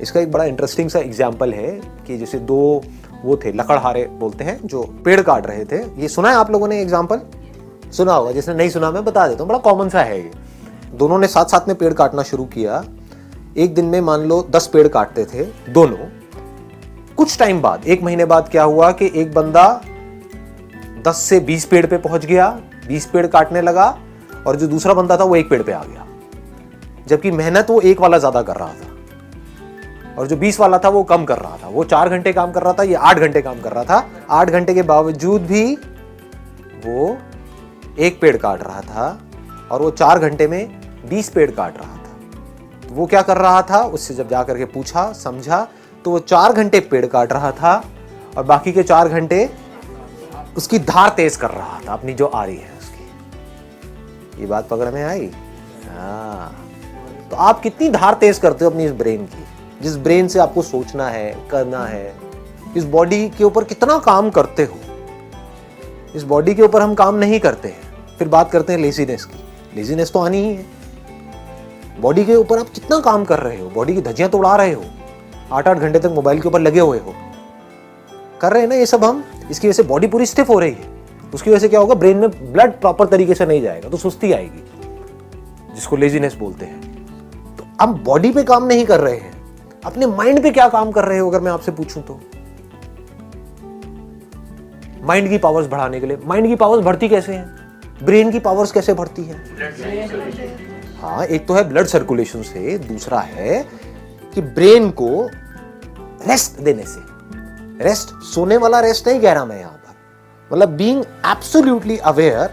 इसका एक बड़ा इंटरेस्टिंग सा एग्जाम्पल है कि जैसे दो वो थे, लकड़हारे बोलते हैं, जो पेड़ काट रहे थे। ये सुना है आप लोगों ने एग्जाम्पल? सुना होगा, जिसने नहीं सुना मैं बता देता हूँ, बड़ा कॉमन सा है ये। दोनों ने साथ साथ में पेड़ काटना शुरू किया। एक दिन में मान लो 10 पेड़ काटते थे दोनों। कुछ टाइम बाद, 1 महीने बाद क्या हुआ कि एक बंदा 10 से 20 पेड़ पे पहुंच गया, 20 पेड़ काटने लगा, और जो दूसरा बंदा था वो 1 पेड़ पे आ गया। जबकि मेहनत वो 1 वाला ज्यादा कर रहा था, और जो 20 वाला था वो कम कर रहा था। वो 4 घंटे काम कर रहा था, ये 8 घंटे काम कर रहा था। 8 घंटे के बावजूद भी वो 1 पेड़ काट रहा था, और वो 4 घंटे में 20 पेड़ काट रहा था। तो वो क्या कर रहा था, उससे जब जाकर के पूछा, समझा, तो वो 4 घंटे पेड़ काट रहा था, और बाकी के 4 घंटे उसकी धार तेज कर रहा था, अपनी जो आ रही है उसकी। ये बात पकड़ में आई? हाँ। तो आप कितनी धार तेज करते हो अपनी इस ब्रेन की, जिस ब्रेन से आपको सोचना है, करना है। इस बॉडी के ऊपर कितना काम करते हो। इस बॉडी के ऊपर हम काम नहीं करते हैं, फिर बात करते हैं लेजीनेस की। लेजीनेस तो आनी ही है। बॉडी के ऊपर आप कितना काम कर रहे हो, बॉडी की धज्जियां तो उड़ा रहे हो, 8-8 घंटे तक मोबाइल के ऊपर लगे हुए हो, कर रहे हैं ना ये सब हम। इसकी वजह से बॉडी पूरी स्टिफ हो रही है। उसकी वजह से क्या होगा, ब्रेन में ब्लड प्रॉपर तरीके से नहीं जाएगा, तो सुस्ती आएगी, जिसको लेजीनेस बोलते हैं। तो हम बॉडी पे काम नहीं कर रहे हैं, अपने माइंड पे क्या काम कर रहे हो अगर मैं आपसे पूछूं तो? माइंड की पावर्स बढ़ाने के लिए। माइंड की पावर्स बढ़ती कैसे हैं? ब्रेन की पावर्स कैसे बढ़ती है? हाँ, एक तो है ब्लड सर्कुलेशन से, दूसरा है कि ब्रेन को रेस्ट देने से। रेस्ट, सोने वाला रेस्ट नहीं कह रहा मैं यहां पर, मतलब being absolutely aware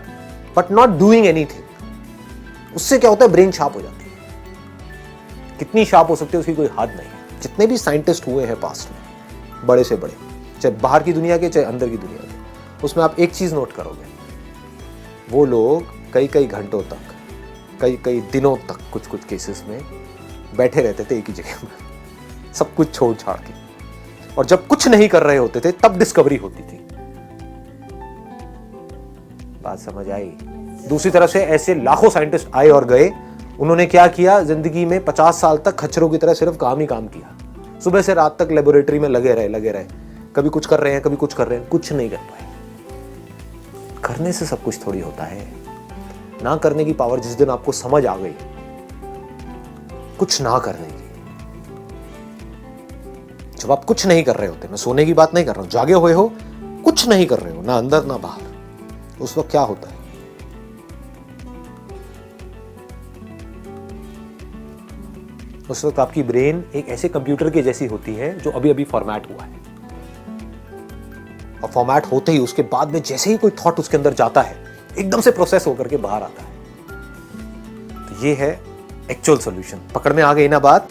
but not doing anything. उससे क्या होता है, ब्रेन शार्प हो जाती है। कितनी शार्प हो सकती है उसकी कोई हद नहीं। जितने भी साइंटिस्ट हुए हैं पास्ट में, बड़े से बड़े, चाहे बाहर की दुनिया के चाहे अंदर की दुनिया के, उसमें आप एक चीज नोट करोगे, वो लोग कई कई घंटों तक, कई कई दिनों तक कुछ कुछ केसेस में बैठे रहते थे एक ही जगह पर, सब कुछ छोड़ छाड़ के। और जब कुछ नहीं कर रहे होते थे तब डिस्कवरी होती थी। बात समझ आई? दूसरी तरफ से ऐसे लाखों साइंटिस्ट आए और गए। उन्होंने क्या किया, जिंदगी में 50 साल तक खच्चरों की तरह सिर्फ काम ही काम किया। सुबह से रात तक लेबोरेटरी में लगे रहे। कभी कुछ कर रहे हैं, कभी कुछ कर रहे हैं, कुछ नहीं कर पाए। करने से सब कुछ थोड़ी होता है। ना करने की पावर जिस दिन आपको समझ आ गई, कुछ ना करने की, जब आप कुछ नहीं कर रहे होते, मैं सोने की बात नहीं कर रहा हूं, जागे हुए हो, कुछ नहीं कर रहे हो, ना अंदर ना बाहर, उस वक्त क्या होता है? उस वक्त आपकी ब्रेन एक ऐसे कंप्यूटर के जैसी होती है जो अभी अभी फॉर्मेट हुआ है। और फॉर्मेट होते ही उसके बाद में जैसे ही कोई थॉट उसके अंदर जाता है, एकदम से प्रोसेस होकर के बाहर आता है। तो ये है एक्चुअल सॉल्यूशन। पकड़ में आ गई ना बात?